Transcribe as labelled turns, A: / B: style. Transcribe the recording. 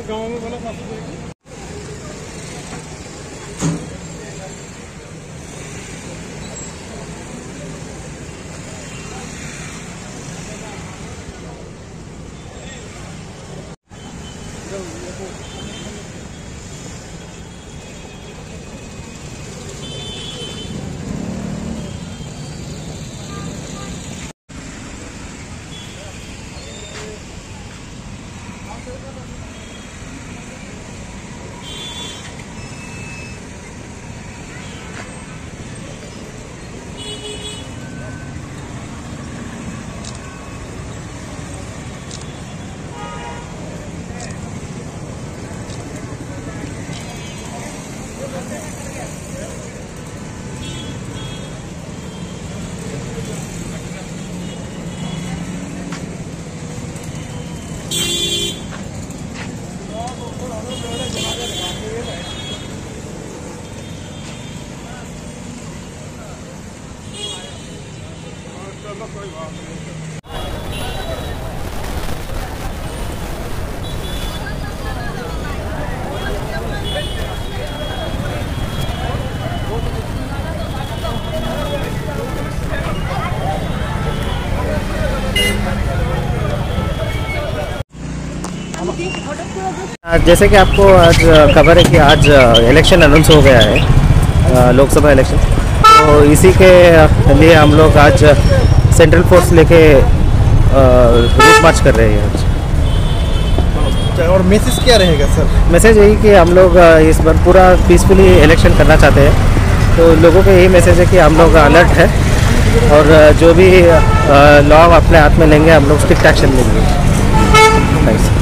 A: गाँव में बोला कोई बात नहीं।
B: जैसे कि आपको आज खबर है कि आज इलेक्शन अनाउंस हो गया है, लोकसभा इलेक्शन। तो इसी के लिए हम लोग आज सेंट्रल फोर्स लेके रूट मार्च कर रहे हैं आज।
C: और मैसेज क्या रहेगा सर?
B: मैसेज यही कि हम लोग इस बार पूरा पीसफुली इलेक्शन करना चाहते हैं। तो लोगों को यही मैसेज है कि हम लोग अलर्ट है और जो भी लॉ अपने हाथ में लेंगे हम लोग स्ट्रिक्ट एक्शन लेंगे। थैंक्स।